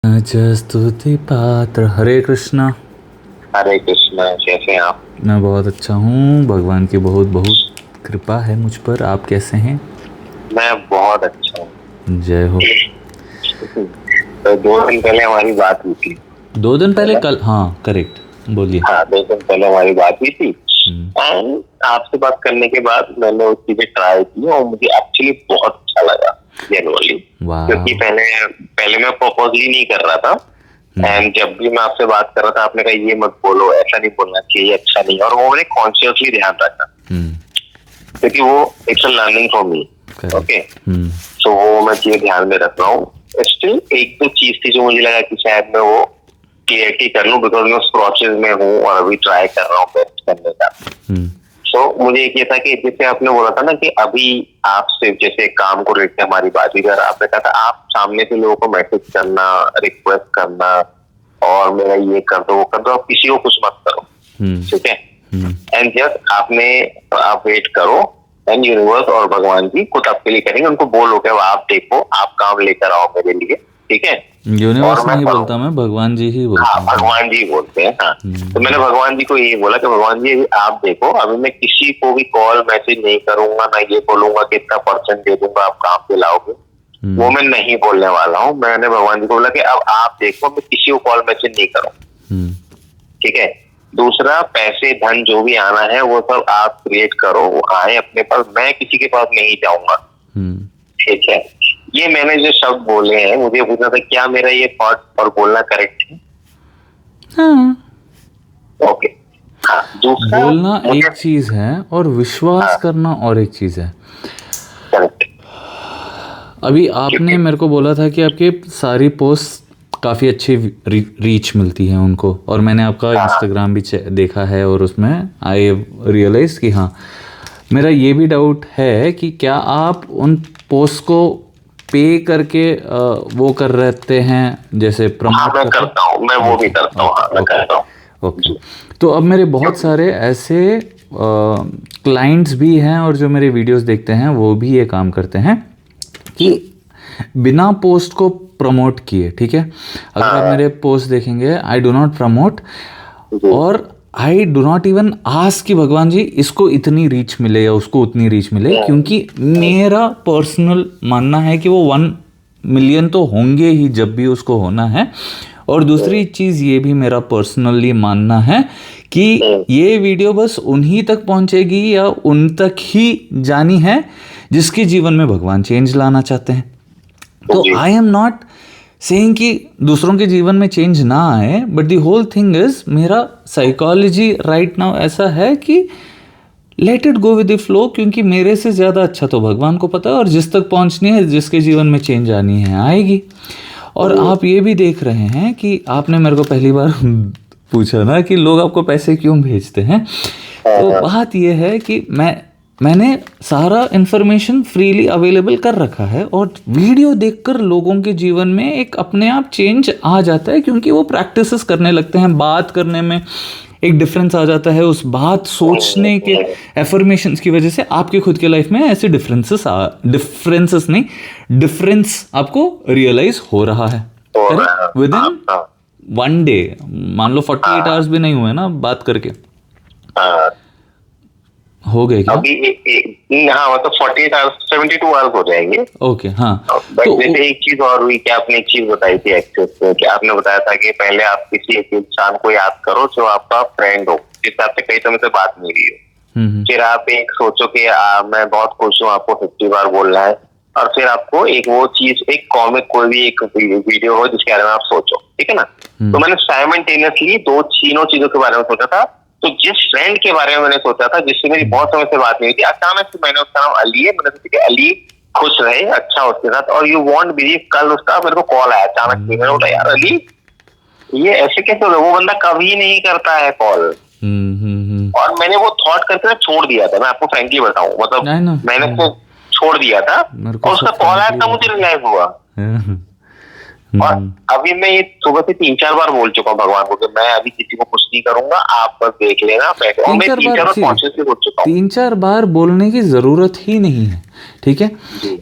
स्तुति पात्र। हरे कृष्णा। हरे कृष्णा। कैसे हैं आप? मैं बहुत अच्छा हूँ, भगवान की बहुत बहुत कृपा है मुझ पर। आप कैसे हैं? मैं बहुत अच्छा हूँ। जय हो। तो 2 दिन पहले हमारी बात हुई थी। 2 दिन पहले? कल? हाँ, करेक्ट, बोलिए। हाँ, 2 दिन पहले हमारी बात हुई थी। हम्म, एंड आपसे बात करने के बाद मैंने वो चीजें ट्राई की और मुझे एक्चुअली बहुत अच्छा लगा, जेन्युइनली। वाह। क्योंकि पहले पहले मैं प्रपोजली नहीं कर रहा था। एंड जब भी मैं आपसे बात कर रहा था आपने कहा ये मत बोलो, ऐसा नहीं बोलना चाहिए, अच्छा नहीं। और वो मैंने कॉन्शियसली ध्यान रखा क्योंकि वो it's a learning for me. Okay, तो वो मैं चीजें ध्यान में रख रहा हूँ। स्टिल एक तो चीज थी जो मुझे लगा कि शायद मैं वो क्लियरिटी कर लूं, बिकॉज मैं उस प्रोसेस में हूँ और अभी ट्राई कर रहा हूँ बेस्ट करने का। तो मुझे एक ये था कि जैसे आपने बोला था ना कि अभी आपसे जैसे काम को लेकर हमारी बात हुई, आपने कहा था आप सामने से लोगों को मैसेज करना, रिक्वेस्ट करना और मेरा ये कर दो वो कर दो, आप किसी को कुछ मत करो, ठीक है। एंड जस्ट आप वेट करो एंड यूनिवर्स और भगवान जी खुद आपके लिए करेंगे। उनको बोलो कि आप देखो, आप काम लेकर आओ मेरे लिए, ठीक है। यूनिवर्स नहीं बोलता मैं, भगवान जी ही बोलता हूँ। हाँ, भगवान जी बोलते हैं। हाँ, तो मैंने भगवान जी को यही बोला कि भगवान जी आप देखो, अभी मैं किसी को भी कॉल मैसेज नहीं करूंगा, ना ये बोलूंगा कि इतना परसेंट दे दूंगा आप काम पे लाओगे, वो मैं नहीं बोलने वाला हूँ। मैंने भगवान जी को बोला कि अब आप देखो, मैं किसी को कॉल मैसेज नहीं करूँ, ठीक है। दूसरा, पैसे धन जो भी आना है वो सब आप क्रिएट करो, वो आए अपने पास, मैं किसी के पास नहीं जाऊंगा, ठीक है। ये मैंने जो शब्द बोले हैं, मुझे पूछना था क्या मेरा ये थॉट और बोलना करेक्ट है? हाँ। ओके। हाँ, दूसरा बोलना एक चीज है और विश्वास करना और एक चीज है। करेक्ट। अभी आपने मेरे को बोला था कि आपके सारी पोस्ट काफ़ी अच्छी रीच मिलती है उनको, और मैंने आपका इंस्टाग्राम भी देखा है और उसमें आई रियलाइज कि हाँ, मेरा ये भी डाउट है कि क्या आप उन पोस्ट को पे करके वो कर रहते हैं, जैसे प्रमोट? मैं करता हूँ, मैं वो भी करता हूँ। हाँ, मैं करता हूँ। ओके। तो अब मेरे बहुत सारे ऐसे क्लाइंट्स भी हैं और जो मेरे वीडियोस देखते हैं वो भी ये काम करते हैं कि बिना पोस्ट को प्रमोट किए, ठीक है, अगर आप मेरे पोस्ट देखेंगे, आई डू नॉट प्रमोट और I do not even ask कि भगवान जी इसको इतनी रीच मिले या उसको उतनी रीच मिले, क्योंकि मेरा पर्सनल मानना है कि वो 1 मिलियन तो होंगे ही जब भी उसको होना है। और दूसरी चीज़ ये भी मेरा पर्सनली मानना है कि ये वीडियो बस उन्हीं तक पहुंचेगी या उन तक ही जानी है जिसके जीवन में भगवान चेंज लाना चाहते हैं। तो आई एम नॉट सेइंग कि दूसरों के जीवन में चेंज ना आए, but the whole thing is मेरा साइकोलॉजी राइट नाउ ऐसा है कि let it go with the flow, क्योंकि मेरे से ज़्यादा अच्छा तो भगवान को पता है और जिस तक पहुंचनी है, जिसके जीवन में चेंज आनी है आएगी। और आप ये भी देख रहे हैं कि आपने मेरे को पहली बार पूछा ना कि लोग आपको पैसे क्यों भेजते हैं, तो बात यह है कि मैंने सारा इन्फॉर्मेशन फ्रीली अवेलेबल कर रखा है और वीडियो देखकर लोगों के जीवन में एक अपने आप चेंज आ जाता है, क्योंकि वो प्रैक्टिसेस करने लगते हैं, बात करने में एक डिफरेंस आ जाता है, उस बात सोचने के एफर्मेशंस की वजह से आपके खुद के लाइफ में ऐसे डिफरेंस आपको रियलाइज हो रहा है विद इन 1 डे। मान लो 48 आवर्स भी नहीं हुए ना बात करके, हो गए क्या? अभी हाँ, मतलब 48 आवर्स 72 आवर्स हो जाएंगे। ओके, हाँ। तो जैसे एक चीज और हुई कि आपने एक चीज बताई थी एक्सेस पे, कि आपने बताया था कि पहले आप किसी एक इंसान को याद करो जो आपका फ्रेंड हो, जिससे आपसे कई समय से बात नहीं हुई हो। फिर आप एक सोचो कि मैं बहुत खुश हूँ, आपको 50 बार बोलना है, और फिर आपको एक वो चीज, एक कॉमिक कोई भी एक वीडियो हो जिसके बारे में आप सोचो, ठीक है ना। तो मैंने साइमल्टेनियसली तीनों चीजों के बारे में सोचा था। तो जिस फ्रेंड के बारे में मैंने सोचा था, जिससे मेरी बहुत समय से बात नहीं हुई थी, अचानक से मैंने उसका नाम अली है, मैंने सोचा कि अली खुश रहे, अच्छा उसके साथ। और यू वॉन्ट बिलीव, कल उसका मेरे को कॉल आया अचानक से। मैंने बोला यार अली, ये ऐसे कैसे हो गया? वो बंदा कभी नहीं करता है कॉल। और मैंने वो थॉट करके छोड़ दिया था, मैं आपको फ्रेंकली बताऊं, मतलब मैंने तो छोड़ दिया था और उसका कॉल आया था, मुझे रियलाइज हुआ। और अभी मैं ये सुबह से 3-4 बार बोल चुका हूँ भगवान को कि मैं अभी किसी को कुछ नहीं करूंगा, आप बस देख लेना। और मैं 3-4 बार कॉन्शियसली बोल चुका हूँ। 3-4 बार बोलने की जरूरत ही नहीं है, ठीक है।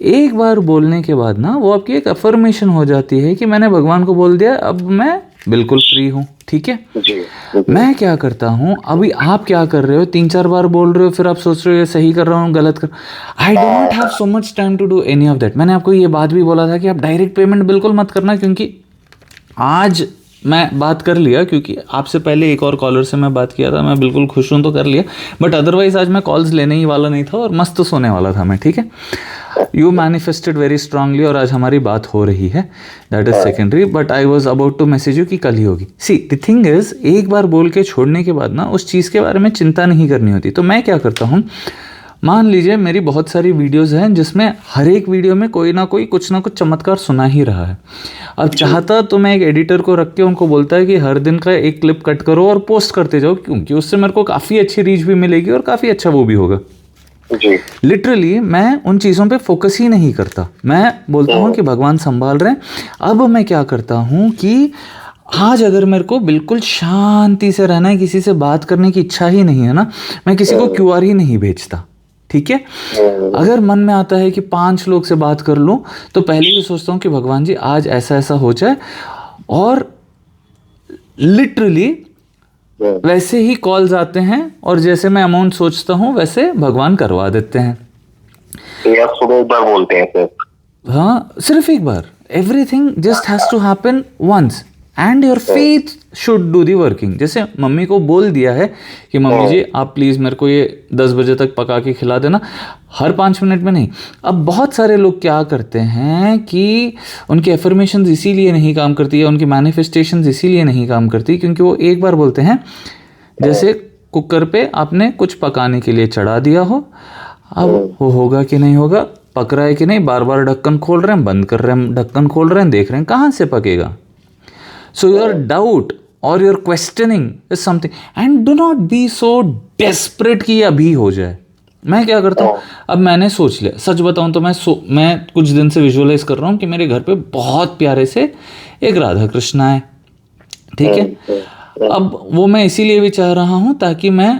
एक बार बोलने के बाद ना वो आपकी एक अफर्मेशन हो जाती है कि मैंने भगवान को बोल दिया, अब मैं बिल्कुल फ्री हूँ, ठीक है। मैं क्या करता हूँ, अभी आप क्या कर रहे हो, 3-4 बार बोल रहे हो, फिर आप सोच रहे हो ये सही कर रहा हूँ गलत कर, I do not have so much time to do any of that. मैंने आपको ये बात भी बोला था कि आप डायरेक्ट पेमेंट बिल्कुल मत करना, क्योंकि आज मैं बात कर लिया, क्योंकि आपसे पहले एक और कॉलर से मैं बात किया था, मैं बिल्कुल खुश हूँ तो कर लिया, बट अदरवाइज आज मैं कॉल्स लेने ही वाला नहीं था और मस्त सोने वाला था मैं, ठीक है। यू मैनिफेस्टेड वेरी स्ट्रांगली और आज हमारी बात हो रही है, that is secondary, but I was about to message you कि कल ही होगी। सी द थिंग इज, एक बार बोल के छोड़ने के बाद ना उस चीज़ के बारे में चिंता नहीं करनी होती। तो मैं क्या करता हूँ, मान लीजिए मेरी बहुत सारी वीडियोस हैं जिसमें हर एक वीडियो में कोई ना कोई कुछ ना कुछ चमत्कार सुना ही रहा है। अब चाहता तो मैं एक एडिटर को रख के उनको बोलता है कि हर दिन का एक क्लिप कट करो और पोस्ट करते जाओ, क्योंकि उससे मेरे को काफ़ी अच्छी रीच भी मिलेगी और काफ़ी अच्छा वो भी होगा। लिटरली मैं उन चीज़ों पे फोकस ही नहीं करता, मैं बोलता हूँ कि भगवान संभाल रहे हैं। अब मैं क्या करता हूँ कि आज अगर मेरे को बिल्कुल शांति से रहना है, किसी से बात करने की इच्छा ही नहीं है ना, मैं किसी को QR ही नहीं भेजता, ठीक है। अगर मन में आता है कि 5 लोग से बात कर लूँ, तो पहले ही सोचता हूँ कि भगवान जी आज ऐसा ऐसा हो जाए, और लिटरली वैसे ही कॉल्स आते हैं और जैसे मैं अमाउंट सोचता हूँ वैसे भगवान करवा देते हैं। तो आप सुबह एक बार बोलते हैं सर? हाँ, सिर्फ एक बार। Everything just has to happen once and your faith should do the working. जैसे मम्मी को बोल दिया है कि मम्मी जी आप प्लीज़ मेरे को ये 10 बजे तक पका के खिला देना, हर 5 मिनट में नहीं। अब बहुत सारे लोग क्या करते हैं कि उनकी एफर्मेशंस इसीलिए नहीं काम करती है, उनकी मैनिफेस्टेशंस इसीलिए नहीं काम करती क्योंकि वो एक बार बोलते हैं, जैसे कुकर पे आपने कुछ पकाने के लिए चढ़ा दिया हो, अब वो होगा कि नहीं होगा, पक रहा है कि नहीं, बार बार ढक्कन खोल रहे हैं, बंद कर रहे हैं, ढक्कन खोल रहे हैं, देख रहे हैं कहाँ से पकेगा। So your doubt or your questioning is something, and do not be so desperate कि अभी हो जाए। मैं क्या करता हूँ, अब मैंने सोच लिया, सच बताऊँ तो मैं कुछ दिन से विजुअलाइज कर रहा हूँ कि मेरे घर पे बहुत प्यारे से एक राधा कृष्ण आए, ठीक है। अब वो मैं इसीलिए भी चाह रहा हूँ ताकि मैं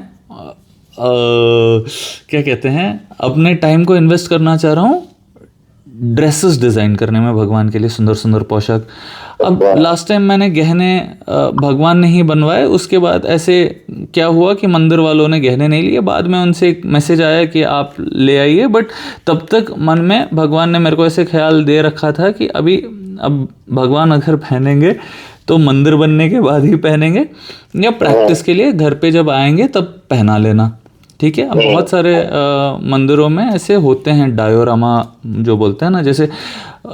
क्या कहते हैं, अपने टाइम को इन्वेस्ट करना चाह रहा हूँ ड्रेसेस डिज़ाइन करने में भगवान के लिए, सुंदर सुंदर पोशाक। अब लास्ट टाइम मैंने गहने भगवान ने ही बनवाए, उसके बाद ऐसे क्या हुआ कि मंदिर वालों ने गहने नहीं लिए, बाद में उनसे एक मैसेज आया कि आप ले आइए, बट तब तक मन में भगवान ने मेरे को ऐसे ख्याल दे रखा था कि अब भगवान अगर पहनेंगे तो मंदिर बनने के बाद ही पहनेंगे, या प्रैक्टिस के लिए घर पे जब आएंगे तब पहना लेना, ठीक है। अब बहुत सारे मंदिरों में ऐसे होते हैं डायोरामा जो बोलते हैं ना, जैसे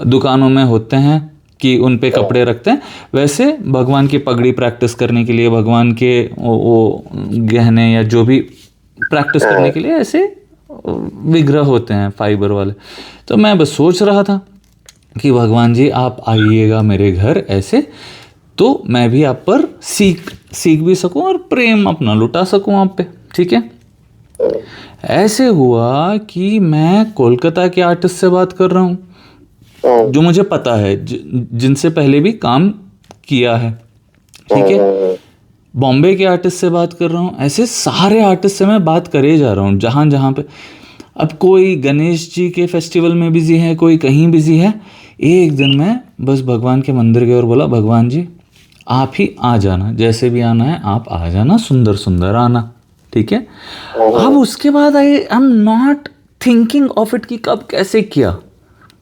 दुकानों में होते हैं कि उन पे कपड़े रखते हैं, वैसे भगवान की पगड़ी प्रैक्टिस करने के लिए, भगवान के वो गहने या जो भी प्रैक्टिस करने के लिए ऐसे विग्रह होते हैं फाइबर वाले। तो मैं बस सोच रहा था कि भगवान जी आप आइएगा मेरे घर ऐसे, तो मैं भी आप पर सीख भी सकूं और प्रेम अपना लुटा सकूं आप पे, ठीक है। ऐसे हुआ कि मैं कोलकाता के आर्टिस्ट से बात कर रहा हूँ जो मुझे पता है, जिनसे पहले भी काम किया है, ठीक है। बॉम्बे के आर्टिस्ट से बात कर रहा हूँ, ऐसे सारे आर्टिस्ट से मैं बात करे जा रहा हूँ जहाँ जहाँ पे। अब कोई गणेश जी के फेस्टिवल में बिजी है, कोई कहीं बिजी है। एक दिन मैं बस भगवान के मंदिर गया और बोला भगवान जी आप ही आ जाना, जैसे भी आना है आप आ जाना, सुंदर सुंदर आना, ठीक है। अब उसके बाद आई am not thinking of it कि कब कैसे किया,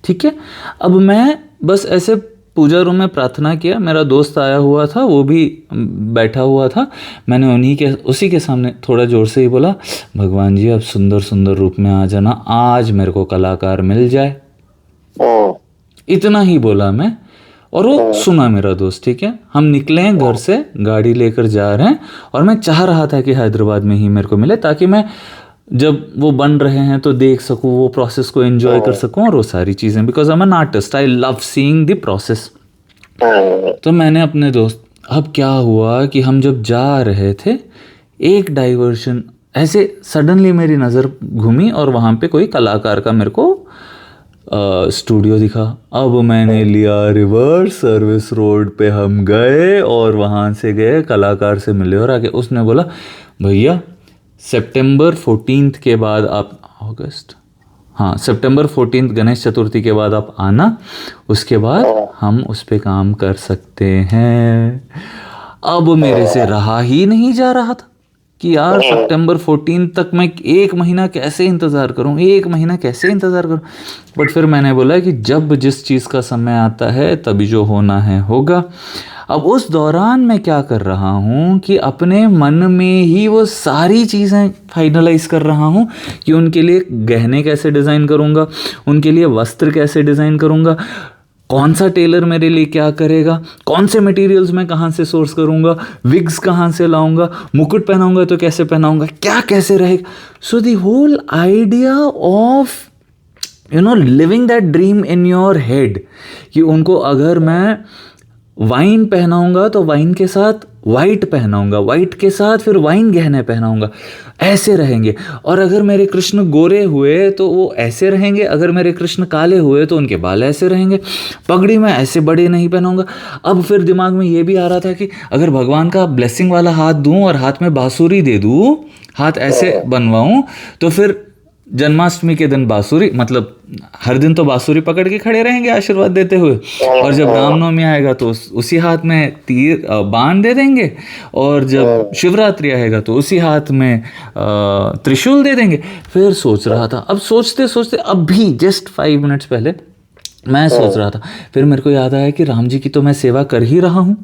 ठीक है। अब मैं बस ऐसे पूजा रूम में प्रार्थना किया, मेरा दोस्त आया हुआ था, वो भी बैठा हुआ था, मैंने उसी के सामने थोड़ा जोर से ही बोला भगवान जी अब सुंदर सुंदर रूप में आ जाना, आज मेरे को कलाकार मिल जाए, इतना ही बोला मैं। और वो सुना मेरा दोस्त, ठीक है। हम निकले हैं घर से, गाड़ी लेकर जा रहे हैं, और मैं चाह रहा था कि हैदराबाद में ही मेरे को मिले ताकि मैं जब वो बन रहे हैं तो देख सकूं, वो प्रोसेस को एंजॉय कर सकूं और वो सारी चीज़ें, because I am an artist, I love seeing the process. तो मैंने अपने दोस्त, अब क्या हुआ कि हम जब जा रहे थे एक डाइवर्शन ऐसे सडनली मेरी नज़र घूमी और वहाँ पे कोई कलाकार का मेरे को स्टूडियो दिखा। अब मैंने लिया रिवर्स, सर्विस रोड पे हम गए और वहाँ से गए कलाकार से मिले, और आके उसने बोला भैया सितंबर 14 के बाद आप, अगस्त हाँ, सितंबर 14 गणेश चतुर्थी के बाद आप आना, उसके बाद हम उस पे काम कर सकते हैं। अब मेरे से रहा ही नहीं जा रहा था कि यार सितंबर 14 तक मैं 1 महीना कैसे इंतज़ार करूं, 1 महीना कैसे इंतज़ार करूं। बट फिर मैंने बोला कि जब जिस चीज़ का समय आता है तभी जो होना है होगा। अब उस दौरान मैं क्या कर रहा हूँ कि अपने मन में ही वो सारी चीज़ें फाइनलाइज कर रहा हूँ कि उनके लिए गहने कैसे डिज़ाइन करूँगा, उनके लिए वस्त्र कैसे डिज़ाइन करूँगा, कौन सा टेलर मेरे लिए क्या करेगा, कौन से मटेरियल्स मैं कहाँ से सोर्स करूँगा, विग्स कहाँ से लाऊंगा, मुकुट पहनाऊंगा तो कैसे पहनाऊंगा, क्या कैसे रहेगा। So the whole idea of living that dream in your head कि उनको अगर मैं वाइन पहनाऊंगा तो वाइन के साथ वाइट पहनाऊंगा, वाइट के साथ फिर वाइन गहने पहनाऊंगा, ऐसे रहेंगे। और अगर मेरे कृष्ण गोरे हुए तो वो ऐसे रहेंगे, अगर मेरे कृष्ण काले हुए तो उनके बाल ऐसे रहेंगे, पगड़ी में ऐसे बड़े नहीं पहनाऊंगा। अब फिर दिमाग में ये भी आ रहा था कि अगर भगवान का ब्लेसिंग वाला हाथ दूं और हाथ में बांसुरी दे दूं, हाथ ऐसे बनवाऊं, तो फिर जन्माष्टमी के दिन बांसुरी, मतलब हर दिन तो बांसुरी पकड़ के खड़े रहेंगे आशीर्वाद देते हुए, और जब रामनवमी आएगा तो उसी हाथ में तीर बाण दे देंगे, और जब शिवरात्रि आएगा तो उसी हाथ में त्रिशूल दे देंगे। फिर सोच रहा था, अब सोचते सोचते अभी जस्ट 5 मिनट्स पहले मैं सोच रहा था, फिर मेरे को याद आया कि राम जी की तो मैं सेवा कर ही रहा हूँ,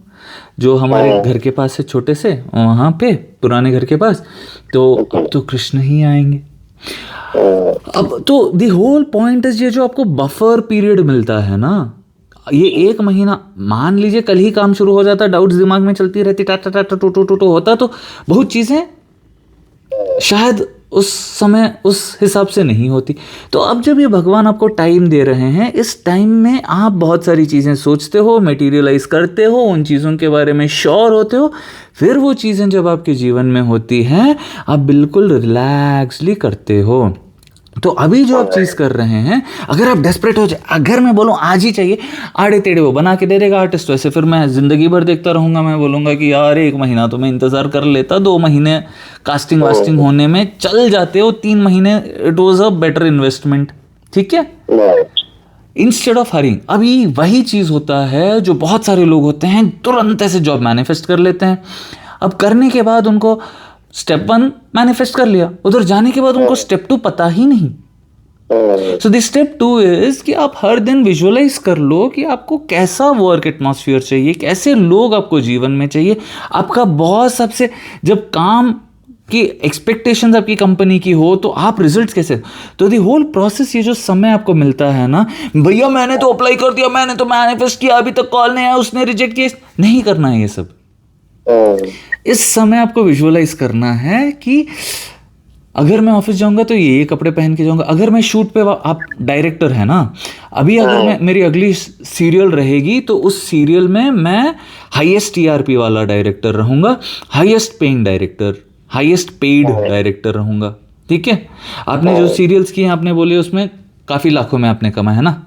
जो हमारे घर के पास है छोटे से, वहाँ पे पुराने घर के पास, तो अब तो कृष्ण ही आएंगे। अब तो द होल पॉइंट इज, ये जो आपको बफर पीरियड मिलता है ना, ये 1 महीना, मान लीजिए कल ही काम शुरू हो जाता, डाउट्स दिमाग में चलती रहती, टाटा टाटा टू टू टू होता, तो बहुत चीजें शायद उस समय उस हिसाब से नहीं होती। तो अब जब ये भगवान आपको टाइम दे रहे हैं, इस टाइम में आप बहुत सारी चीज़ें सोचते हो, मटेरियलाइज करते हो, उन चीज़ों के बारे में श्योर होते हो, फिर वो चीज़ें जब आपके जीवन में होती हैं आप बिल्कुल रिलैक्सली करते हो। तो अभी जो आप चीज़ कर रहे हैं, अगर आप डेस्परेट हो जाए, अगर मैं बोलूँ आज ही चाहिए, आड़े टेढ़े वो बना के दे देगा आर्टिस्ट, वैसे फिर मैं ज़िंदगी भर देखता रहूँगा। मैं बोलूँगा कि यार 1 महीना तो मैं इंतज़ार कर लेता, 2 महीने कास्टिंग वास्टिंग होने में चल जाते हो, 3 महीने it was a better investment, ठीक है, इंस्टेड ऑफ हरिंग। अभी वही चीज़ होता है जो बहुत सारे लोग होते हैं, तुरंत ऐसे जॉब मैनिफेस्ट कर लेते हैं। अब करने के बाद उनको स्टेप 1 मैनिफेस्ट कर लिया, उधर जाने के बाद उनको स्टेप 2 पता ही नहीं। सो द स्टेप 2 इज कि आप हर दिन विजुअलाइज कर लो कि आपको कैसा वर्क एटमॉस्फेयर चाहिए, कैसे लोग आपको जीवन में चाहिए, आपका बॉस आपसे जब काम की एक्सपेक्टेशंस आपकी कंपनी की हो तो आप रिजल्ट्स कैसे। तो द होल प्रोसेस, ये जो समय आपको मिलता है ना, भैया मैंने तो अप्लाई कर दिया, मैंने तो मैनिफेस्ट किया, अभी तक कॉल नहीं आया, उसने रिजेक्ट किया, नहीं करना है ये सब। इस समय आपको विजुअलाइज करना है कि अगर मैं ऑफिस जाऊंगा तो ये कपड़े पहन के जाऊंगा, अगर मैं शूट पे, आप डायरेक्टर है ना, अभी अगर मेरी अगली सीरियल रहेगी तो उस सीरियल में मैं हाईएस्ट टीआरपी वाला डायरेक्टर रहूंगा, highest paying director, highest paid director रहूंगा, ठीक है। आपने जो सीरियल्स किए आपने बोले उसमें काफी लाखों में आपने कमाया है ना,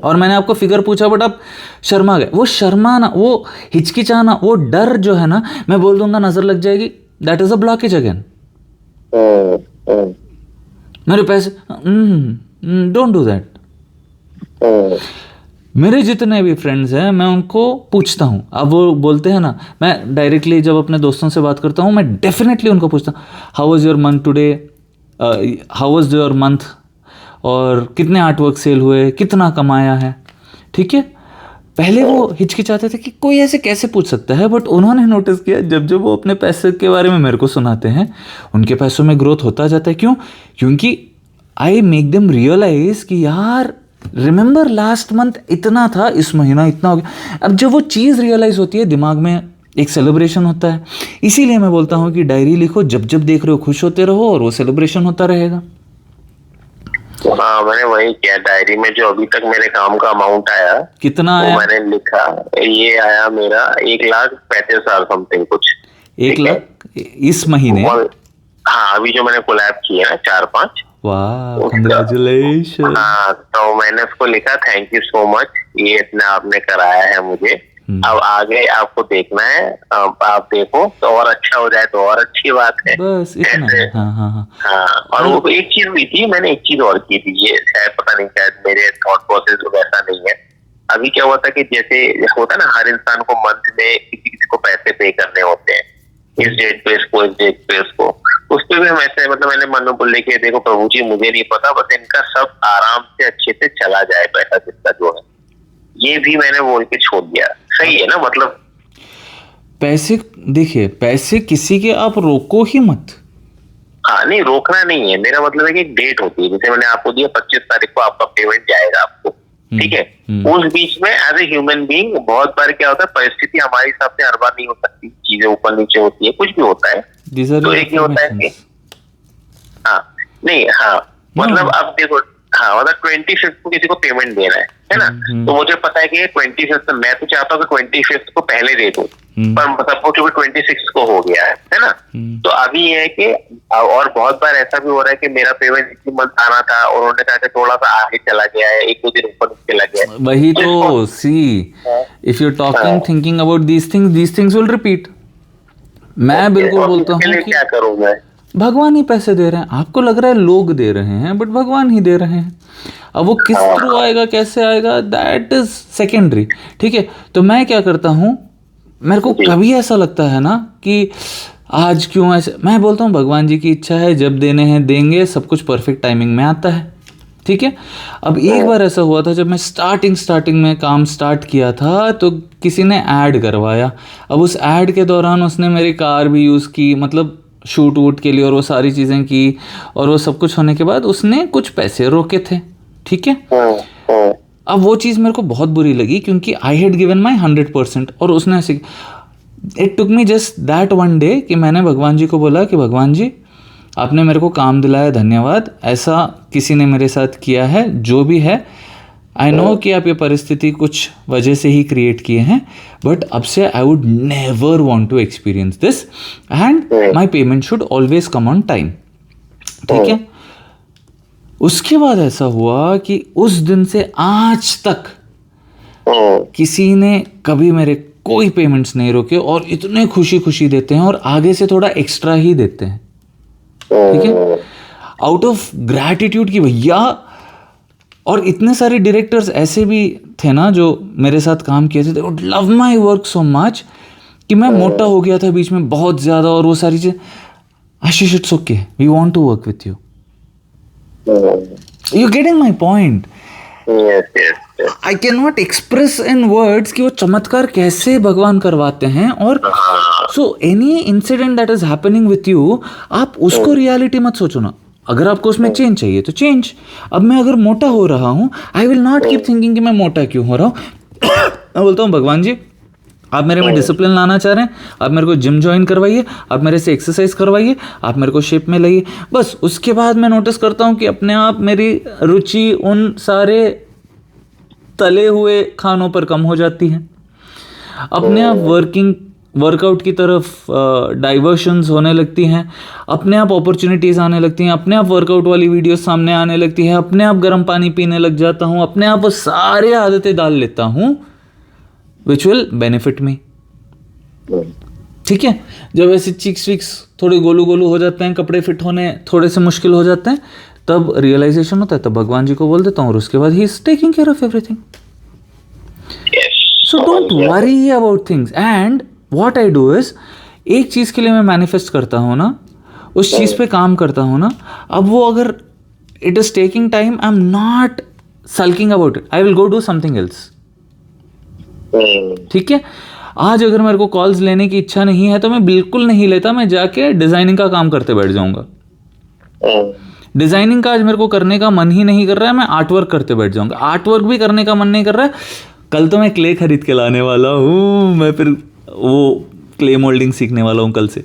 और मैंने आपको फिगर पूछा बट आप शर्मा गए। वो शर्माना, वो हिचकिचाना, वो डर जो है ना, मैं बोल दूंगा नजर लग जाएगी, that is a blockage again. मेरे पैसे, डोंट डू दैट। मेरे जितने भी फ्रेंड्स हैं मैं उनको पूछता हूँ, अब वो बोलते हैं ना, मैं डायरेक्टली जब अपने दोस्तों से बात करता हूँ मैं डेफिनेटली उनको पूछता हूँ, how was your month today, how was your month, और कितने आर्टवर्क सेल हुए, कितना कमाया है, ठीक है। पहले वो हिचकिचाते थे कि कोई ऐसे कैसे पूछ सकता है, बट उन्होंने नोटिस किया जब जब वो अपने पैसे के बारे में मेरे को सुनाते हैं, उनके पैसों में ग्रोथ होता जाता है। क्यों? क्योंकि आई मेक देम रियलाइज कि यार रिमेंबर लास्ट मंथ इतना था, इस महीना इतना हो गया। अब जब वो चीज़ रियलाइज होती है दिमाग में एक सेलिब्रेशन होता है। इसीलिए मैं बोलता हूँ कि डायरी लिखो, जब जब देख रहे हो खुश होते रहो और वो सेलिब्रेशन होता रहेगा। हाँ, मैंने वही किया। डायरी में जो अभी तक मेरे काम का अमाउंट आया, कितना आया? मैंने लिखा, ये आया मेरा 1,35,000 समथिंग कुछ। 1 लाख इस महीने? हाँ, अभी जो मैंने कोलैब किया है 4-5। वाह, कांग्रेचुलेशन। हाँ, तो मैंने उसको लिखा, थैंक यू सो मच, ये इतना आपने कराया है मुझे। अब आगे आपको देखना है, अब आप देखो तो और अच्छा हो जाए तो और अच्छी बात है, बस इतना ऐसे। है। हाँ हाँ हाँ। हाँ, और वो एक चीज हुई थी, मैंने एक चीज और की थी, ये शायद पता नहीं, शायद मेरे थॉट प्रोसेस वैसा नहीं है। अभी क्या हुआ था कि जैसे होता है ना, हर इंसान को मंथ में किसी किसी को पैसे पे करने होते हैं, इस डेट पे इसको, इस डेट पे इसको, उस पे भी हम ऐसे मतलब मैंने मन में बोल के, देखो प्रभु जी मुझे नहीं पता, बस इनका सब आराम से अच्छे से चला जाए, पैसा जिसका जो है, ये भी मैंने बोल के छोड़ दिया। सही है ना, मतलब पैसे, देखिए पैसे किसी के आप रोको ही मत। हाँ, नहीं रोकना नहीं है, मेरा मतलब है कि एक डेट होती है, जैसे मैंने आपको दिया 25 तारीख को आपका पेमेंट जाएगा आपको, ठीक है। उस बीच में एज ए ह्यूमन बीइंग बहुत बार क्या होता है, परिस्थिति हमारे हिसाब से हर बार नहीं हो सकती, चीजें ऊपर नीचे होती है, कुछ भी होता है। तो एक ये होता है कि हाँ, नहीं हाँ, मतलब अब देखो, हाँ मतलब 25 को किसी को पेमेंट देना है ना, तो मुझे पता है कि 25 मैं तो चाहता हूँ कि 25 को पहले दे दूं, पर मतलब वो क्योंकि 26 को हो गया है ना। तो अभी ये है कि और बहुत बार ऐसा भी हो रहा है कि मेरा पेमेंट इसी मंथ आना था और उन्होंने कहा कि थोड़ा सा आगे चला गया है, 1-2 दिन ऊपर चला गया है। वही तो see, if you talking thinking about these things will repeat. मैं बिल्कुल बोलता हूँ कि क्या करूँ मैं, भगवान ही पैसे दे रहे हैं, आपको लग रहा है लोग दे रहे हैं, बट भगवान ही दे रहे हैं। अब वो किस थ्रू आएगा, कैसे आएगा, दैट इज सेकेंडरी, ठीक है। तो मैं क्या करता हूँ, मेरे को कभी ऐसा लगता है ना कि आज क्यों ऐसे, मैं बोलता हूँ भगवान जी की इच्छा है, जब देने हैं देंगे, सब कुछ परफेक्ट टाइमिंग में आता है, ठीक है। अब एक बार ऐसा हुआ था, जब मैं स्टार्टिंग में काम स्टार्ट किया था, तो किसी ने ऐड करवाया। अब उस ऐड के दौरान उसने मेरी कार भी यूज़ की, मतलब शूट वूट के लिए, और वो सारी चीज़ें की, और वो सब कुछ होने के बाद उसने कुछ पैसे रोके थे, ठीक है। अब वो चीज़ मेरे को बहुत बुरी लगी, क्योंकि आई हैड गिवन माई 100%, और उसने ऐसे, it took me just that one day कि मैंने भगवान जी को बोला कि भगवान जी आपने मेरे को काम दिलाया, धन्यवाद, ऐसा किसी ने मेरे साथ किया है, जो भी है, आई नो कि आप ये परिस्थिति कुछ वजह से ही क्रिएट किए हैं, बट अब से I would never want to experience this, and my payment should always come on time, ठीक है। उसके बाद ऐसा हुआ कि उस दिन से आज तक किसी ने कभी मेरे कोई पेमेंट्स नहीं रोके, और इतने खुशी खुशी देते हैं, और आगे से थोड़ा एक्स्ट्रा ही देते हैं, ठीक है, आउट ऑफ ग्रैटिट्यूड की भैया। और इतने सारे डायरेक्टर्स ऐसे भी थे ना जो मेरे साथ काम किए थे, they would love my work so much कि मैं मोटा हो गया था बीच में बहुत ज़्यादा, और वो सारी चीज़, Ashish it's okay, we want to work with you, you getting my point. I can not express in words कि वो चमत्कार कैसे भगवान करवाते हैं। और so any incident that is happening with you, आप उसको रियलिटी मत सोचो ना, अगर आपको उसमें चेंज चाहिए तो चेंज। अब मैं अगर मोटा हो रहा हूँ, I will not keep thinking कि मैं मोटा क्यों हो रहा हूँ। मैं बोलता हूँ भगवान जी आप मेरे में डिसिप्लिन लाना चाह रहे हैं, आप मेरे को जिम ज्वाइन करवाइए, आप मेरे से एक्सरसाइज करवाइए, आप मेरे को शेप में लाइए, बस। उसके बाद मैं नोटिस करता हूँ कि अपने आप मेरी रुचि उन सारे तले हुए खानों पर कम हो जाती है, अपने आप वर्कआउट की तरफ डाइवर्शंस होने लगती हैं, अपने आप अपॉर्चुनिटीज़ आने लगती हैं, अपने आप वर्कआउट वाली वीडियोस सामने आने लगती है, अपने आप गर्म पानी पीने लग जाता हूँ, अपने आप वो सारे आदतें डाल लेता हूँ विच विल बेनिफिट मी, ठीक है। जब ऐसे चिक्स विक्स थोड़े गोलू गोलू हो जाते हैं, कपड़े फिट होने थोड़े से मुश्किल हो जाते हैं, तब रियलाइजेशन होता है, तब भगवान जी को बोल देता हूँ, और उसके बाद he is taking care of everything. So don't worry about things, and what I do is, एक चीज़ के लिए मैं मैनिफेस्ट करता हूँ ना, उस चीज़ पे काम करता हूँ ना, अब वो अगर it is taking time, I am not sulking about it, I will go do something else, ठीक है। आज अगर मेरे को कॉल्स लेने की इच्छा नहीं है तो मैं बिल्कुल नहीं लेता, मैं जाके डिज़ाइनिंग का काम करते बैठ जाऊँगा। डिज़ाइनिंग का आज मेरे को करने का मन ही नहीं कर रहा है, मैं आर्ट वर्क करते बैठ जाऊँगा। आर्ट वर्क भी करने का मन नहीं कर रहा है, कल तो मैं क्ले खरीद के लाने वाला हूँ, मैं फिर वो क्ले मोल्डिंग सीखने वाला हूँ कल से।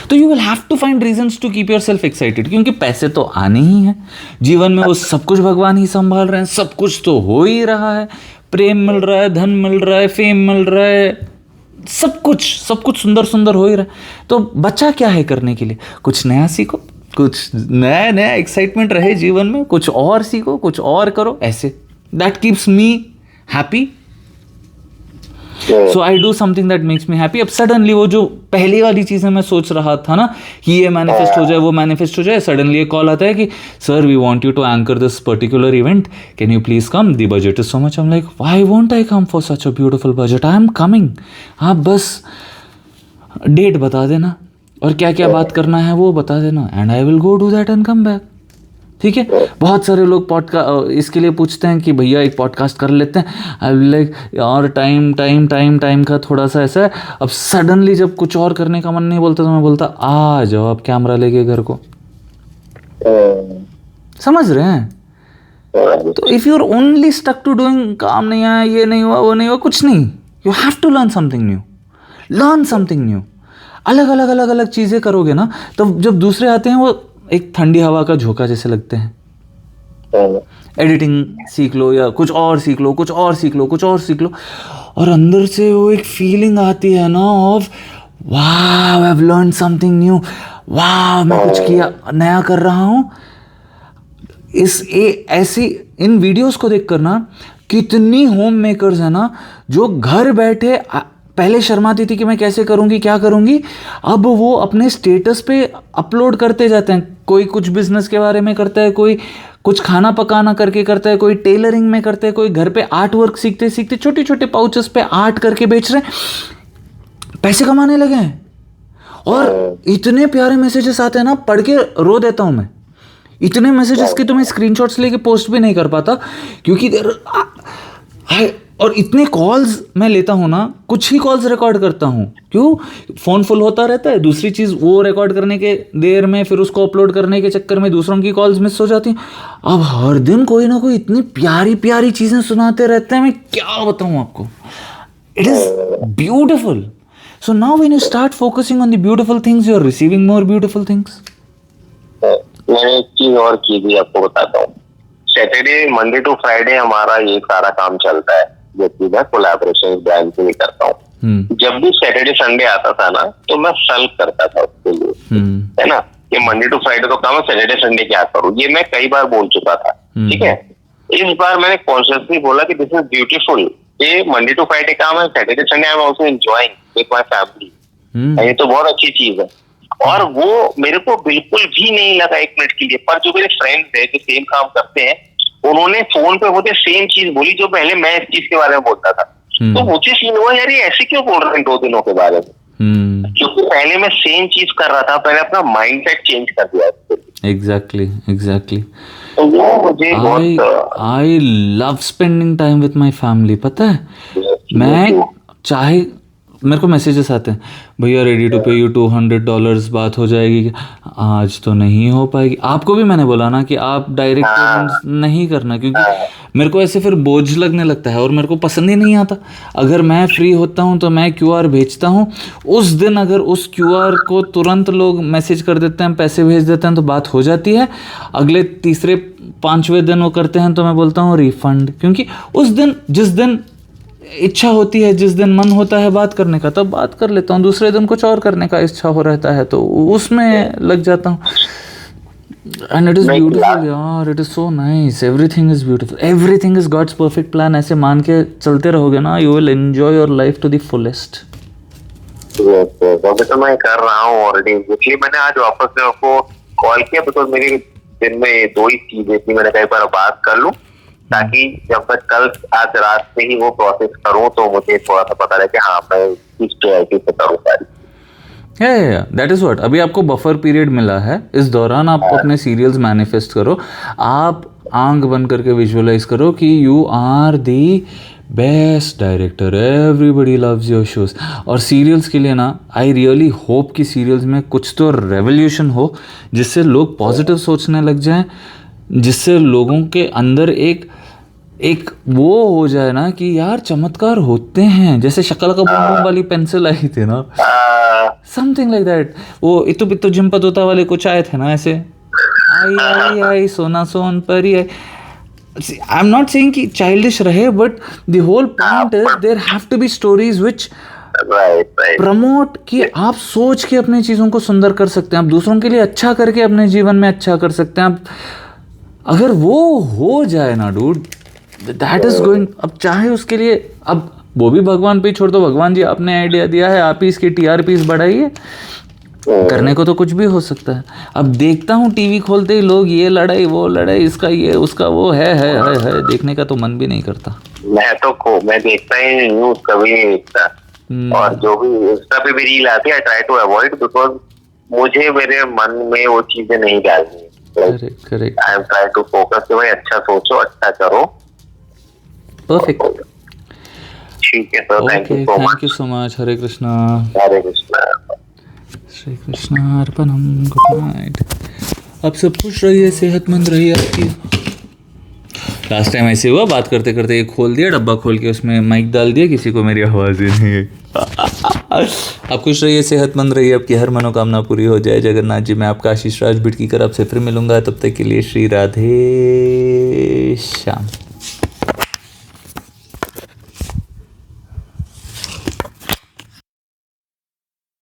तो you will have to find reasons to keep yourself excited, क्योंकि पैसे तो आने ही हैं जीवन में, वो सब कुछ भगवान ही संभाल रहे हैं, सब कुछ तो हो ही रहा है, प्रेम मिल रहा है, धन मिल रहा है, फेम मिल रहा है, सब कुछ सुंदर सुंदर हो ही रहा है। तो बचा क्या है करने के लिए, कुछ नया सीखो, कुछ नया एक्साइटमेंट रहे जीवन में, कुछ और सीखो, कुछ और करो, ऐसे that keeps me happy so I do something that makes me happy. अब सडनली वो जो पहली वाली चीज़ें मैं सोच रहा था ना कि ये मैनिफेस्ट हो जाए, वो मैनिफेस्ट हो जाए, सडनली एक कॉल आता है कि sir we want you to anchor this particular event, can you please come, the budget is so much. I am like why won't I come for such a beautiful budget, I am coming. आप बस date बता देना और क्या क्या बात करना है वो बता देना, and I will go do that and come back. ठीक है. बहुत सारे लोग पॉडकास्ट इसके लिए पूछते हैं कि भैया एक पॉडकास्ट कर लेते हैं. आई विल लाइक यार टाइम का थोड़ा सा ऐसा है. अब सडनली जब कुछ और करने का मन नहीं बोलता तो मैं बोलता आ जाओ आप कैमरा लेके घर को. समझ रहे हैं? तो if you are only stuck to doing, काम नहीं आया, ये नहीं हुआ, वो नहीं हुआ, कुछ नहीं. You have to learn something new. अलग अलग चीज़ें करोगे ना, तब जब दूसरे आते हैं वो एक ठंडी हवा का झोंका जैसे लगते हैं. एडिटिंग सीख लो या कुछ और सीख लो, और अंदर से वो एक फीलिंग आती है ना of wow I have learned something new, wow मैं कुछ किया नया कर रहा हूँ. ऐसी इन वीडियोस को देख कर ना कितनी होम मेकर्स है ना जो घर बैठे पहले शर्माती थी कि मैं कैसे करूंगी, क्या करूंगी, अब वो अपने स्टेटस पे अपलोड करते जाते हैं. कोई कुछ बिजनेस के बारे में करता है, कोई कुछ खाना पकाना करके करता है, कोई टेलरिंग में करता है, कोई घर पे आर्ट वर्क सीखते सीखते छोटे छोटे पाउचेस पे आर्ट करके बेच रहे हैं, पैसे कमाने लगे हैं. और इतने प्यारे मैसेजेस आते हैं ना, पढ़ के रो देता हूं मैं. इतने मैसेजेस के तो मैं स्क्रीनशॉट्स लेके पोस्ट भी नहीं कर पाता क्योंकि और इतने कॉल्स मैं लेता हूँ ना, कुछ ही कॉल्स रिकॉर्ड करता हूँ. क्यों? फ़ोन फुल होता रहता है. दूसरी चीज़ वो रिकॉर्ड करने के देर में फिर उसको अपलोड करने के चक्कर में दूसरों की कॉल्स मिस हो जाती हैं. अब हर दिन कोई ना कोई इतनी प्यारी प्यारी चीज़ें सुनाते रहते हैं, मैं क्या बताऊँ आपको. It is beautiful. So now when you start focusing on the beautiful things you are receiving more beautiful things. मैंने एक चीज और की भी आपको बताता हूँ. सैटरडे मंडे टू फ्राइडे हमारा ये सारा काम चलता है, जो कि मैं कोलैबोरेशन ब्रांड के लिए करता हूँ. जब भी सैटरडे संडे आता था ना तो मैं सल्व करता था उसके लिए, है ना, कि मंडे टू फ्राइडे तो काम है, सैटरडे संडे क्या करूँ. ये मैं कई बार बोल चुका था. ठीक है. इस बार मैंने कॉन्शियसली बोला कि दिस इज ब्यूटीफुल. ये मंडे टू फ्राइडे काम है, Saturday Sunday I am also enjoying with my family. ये तो बहुत अच्छी चीज है. और वो मेरे को बिल्कुल भी नहीं लगा एक मिनट के लिए. पर जो मेरे फ्रेंड्स है जो सेम काम करते हैं, उन्होंने फोन पे मुझे सेम चीज बोली जो पहले मैं इस चीज के बारे में बोलता था. तो मुझे फील हुआ यार ये ऐसे क्यों बोल रहे हैं 2 दिनों के बारे में, क्योंकि पहले मैं सेम चीज कर रहा था. पहले अपना माइंडसेट चेंज कर दिया. एग्जैक्टली. तो वो मुझे I love spending time with my family. पता है, मैं चाहे मेरे को मैसेजेस आते हैं, भैया रेडी टू पे यू $200 बात हो जाएगी. आज तो नहीं हो पाएगी. आपको भी मैंने बोला ना कि आप डायरेक्ट पेमेंट नहीं करना, क्योंकि मेरे को ऐसे फिर बोझ लगने लगता है और मेरे को पसंद ही नहीं आता. अगर मैं फ्री होता हूँ तो मैं QR भेजता हूँ. उस दिन अगर उस QR को तुरंत लोग मैसेज कर देते हैं, पैसे भेज देते हैं तो बात हो जाती है. अगले तीसरे 5वें दिन वो करते हैं तो मैं बोलता हूँ रिफंड. क्योंकि उस दिन जिस दिन इच्छा होती है, जिस दिन मन होता है बात करने का, तब बात कर लेता हूँ. दूसरे दिन कुछ और करने का इच्छा हो रहता है तो उसमें लग जाता हूँ. एंड इट इज ब्यूटीफुल यार. It is so nice. Everything is beautiful. Everything is God's perfect plan. ऐसे मान के चलते रहोगे ना, you will enjoy your life to the fullest. तो मैं कर रहा हूँ ऑलरेडी. इसलिए मैंने आज वापस से आपको कॉल किया, बिकॉज मेरे दिन में 2 ही चीजें थी. मैंने कई बार बात कर लूं ताकि जब मैं कल आज रात से ही वो प्रोसेस करूं तो मुझे थोड़ा सा पता रहे कि हाँ मैं किस प्रायोरिटी से करूँ सारी. That is what. अभी आपको बफर पीरियड मिला है. इस दौरान आप अपने सीरियल्स मैनिफेस्ट करो. आप आंख बंद करके विजुअलाइज करो कि you are the best director. Everybody loves your shows. और सीरियल्स के लिए ना आई रियली होप कि सीरियल्स में कुछ तो रेवोल्यूशन हो, जिससे लोग पॉजिटिव सोचने लग जाएं, जिससे लोगों के अंदर एक वो हो जाए ना कि यार चमत्कार होते हैं. जैसे शक्ल का बूम वाली पेंसिल आई थी ना, समथिंग लाइक दैट. वो इतु पित्तु जिम्पत होता वाले कुछ आए थे ना, ऐसे आई आई आई सोना सोन परी आई. आई एम नॉट सेइंग कि चाइल्डिश रहे, but the whole point is there have to be stories which promote कि आप सोच के अपनी चीज़ों को सुंदर कर सकते हैं. आप दूसरों के लिए अच्छा करके अपने जीवन में अच्छा कर सकते हैं. आप अगर वो हो जाए ना डूड, दैट इज गोइंग. अब चाहे उसके लिए अब वो भी भगवान पे ही छोड़ दो, भगवान जी आपने आइडिया दिया है, आप ही इसकी टीआरपीस बढ़ाइए, करने को तो कुछ भी हो सकता है। अब देखता हूँ टीवी खोलते ही लोग ये लड़ाई वो लड़ाई, इसका ये उसका वो है, देखने का तो मन भी नहीं करता। मैं देखता ही नहीं हूँ, कभी नहीं देखता। और जो भी इंस्टा पे भी रील आती है, I try to avoid, because मुझे मेरे मन में वो चीजें नहीं डालनी। Correct. I am try to focus कि भाई अच्छा सोचो, अच्छा करो। परफेक्ट। ठीक है sir, thank you so much. Hare Krishna. Hare Krishna. Shri Krishna अर्पणम। Good night. आप सब खुश रहिए, सेहतमंद रहिए। आपकी लास्ट टाइम ऐसे हुआ, बात करते करते ये खोल दिया डब्बा, खोल के उसमें माइक डाल दिया, किसी को मेरी आवाज़ ही नहीं है। आप खुश रहिए, सेहतमंद रहिए, आपकी हर मनोकामना पूरी हो जाए। जगन्नाथ जी, मैं आपका आशीष राज बिटकीकर आपसे फिर मिलूंगा, तब तक के लिए श्री राधे श्याम।